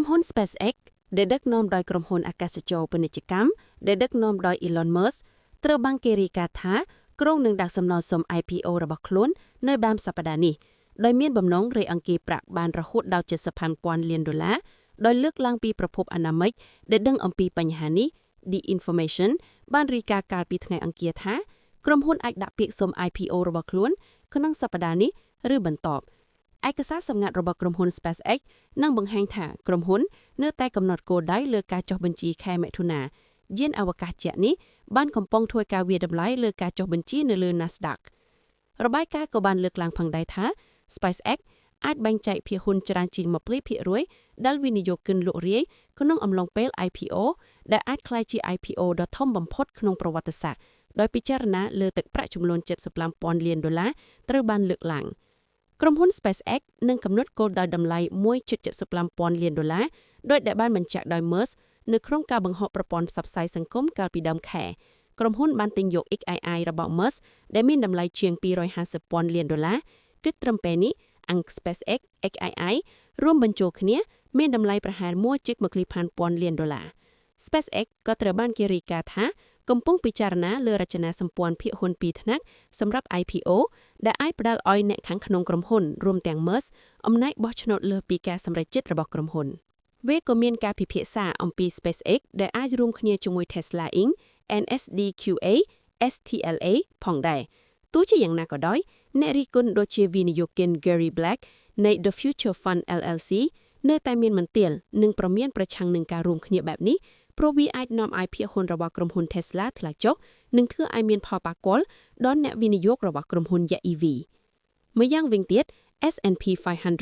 ក្រុមហ៊ុន SpaceX ដែលដឹកនាំដោយក្រុមហ៊ុនអាកាសចរពាណិជ្ជកម្មដែលដឹកនាំដោយ Elon Musk ត្រូវបានគេរាយការណ៍ថាក្រុងនឹងដាក់សំណើសុំ IPO របស់ខ្លួននៅដើមសប្តាហ៍នេះដោយមានបំណងរៃអង្គាសប្រាក់បានរហូតដល់$70,000 លានដោយលើកឡើងពីប្រភពអនាមិកដែលដឹងអំពីបញ្ហានេះ The Information បានរាយការណ៍កាលពីថ្ងៃអង្គារថាក្រុមហ៊ុនអាចដាក់ពាក្យសុំ IPO របស់ខ្លួនក្នុងសប្តាហ៍នេះឬបន្ទាប់ឯកសារសម្ងាត់របស់ក្រុមហ៊ុន SpaceX នឹងបង្ហាញថាក្រុមហ៊ុននៅតែកំណត់គោលដៅលើការចុះបញ្ជីខែមិថុនាយានអវកាសជាក់នេះបានកំពុងធ្វើការវាយតម្លៃលើការចុះបញ្ជីនៅលើ Nasdaq របាយការណ៍ក៏បានលើកឡើងផងដែរថា SpaceX អាចបែងចែកភាគហ៊ុនច្រើនជាង 20% ដែលវិនិយោគិនលក់រាយក្នុងអំឡុងពេល IPO ដែលអាចក្លាយជា IPO ដ៏ធំបំផុតក្នុងប្រវត្តិសាស្ត្រដោយពិចារណាលើទឹកប្រាក់ចំនួន$75,000 លានត្រូវបានលើកឡើងក្រុមហ៊ុន SpaceX នឹងកំណត់គោលដៅតម្លៃ$1.75 លានដោយដែលបានបញ្ជាក់ដោយ Musk នៅក្នុងការបង្ហោះប្រព័ន្ធផ្សព្វផ្សាយសង្គមកាលពីដើមខែក្រុមហ៊ុនបានទិញយក XAI របស់ Musk ដែលមានតម្លៃជាង$250,000 លានគិតត្រឹមពេលនេះអង្គ SpaceX XAI រួមបញ្ចូលគ្នាមានតម្លៃប្រហែល$1.20,000 លានSpaceX ក៏ត្រូវបានគេរាយការណ៍ថាកំពុងពិចារណាលើរចនាសម្ព័ន្ធភាគហ៊ុន2ថ្នាក់សម្រាប់ IPO ដែលអាចផ្ដល់ឲ្យអ្នកខាងក្នុងក្រុមហ៊ុនរួមទាំង Musk អំណាចបោះឆ្នោតលើសពីការសម្រេចចិត្តរបស់ក្រុមហ៊ុនវាក៏មានការពិភាក្សាអំពី SpaceX ដែលអាចរួមគ្នាជាមួយ Tesla Inc NSDQA STLA ផងដែរទោះជាយ៉ាងណាក៏ដោយអ្នករិះគន់ដូចជាវិនិយោគិន Gary Black នៃ The Future Fund LLC នៅតែមានមន្ទិលនិងប្រមានប្រឆាំងនឹងការរួមគ្នាបែបនេះព្រោះវាអាចនាំឲ្យភាគហ៊ុនរបស់ក្រុមហ៊ុន Tesla ធ្លាក់ចុះនិងធ្វើឲ្យមានផលប៉ះពាល់ដល់អ្នកវិនិយោគរបស់ក្រុមហ៊ុនយក្ស EV ម្យ៉ាងវិញទៀត S&P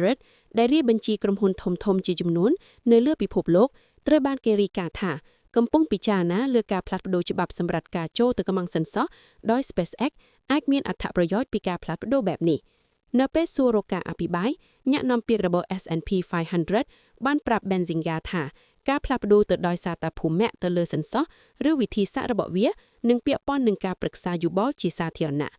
500 ដែលរាយបញ្ជីក្រុមហ៊ុនធំៗជាចំនួននៅលើពិភពលោកត្រូវបានគេរាយការណ៍ថាកំពុងពិចារណាលើការផ្លាស់ប្តូរច្បាប់សម្រាប់ការចូលទៅកម្មសិនសោះដោយ SpaceX អាចមានអត្ថប្រយោជន៍ពីការផ្លាស់ប្តូរបែបនេះនៅពេលសួររកការអភិបាលអ្នកនាំពាក្យរបស់ S&P 500 បានប្រាប់ Benzinga ថាការផ្លាស់ប្តូរទៅដោយសារតែភូមិទៅលើសិនសោះឬវិធីសាស្ត្ររបស់វានឹងពាក់ព័ន្ធនឹងការប្រឹក្សាយោបល់ជាសាធារណៈ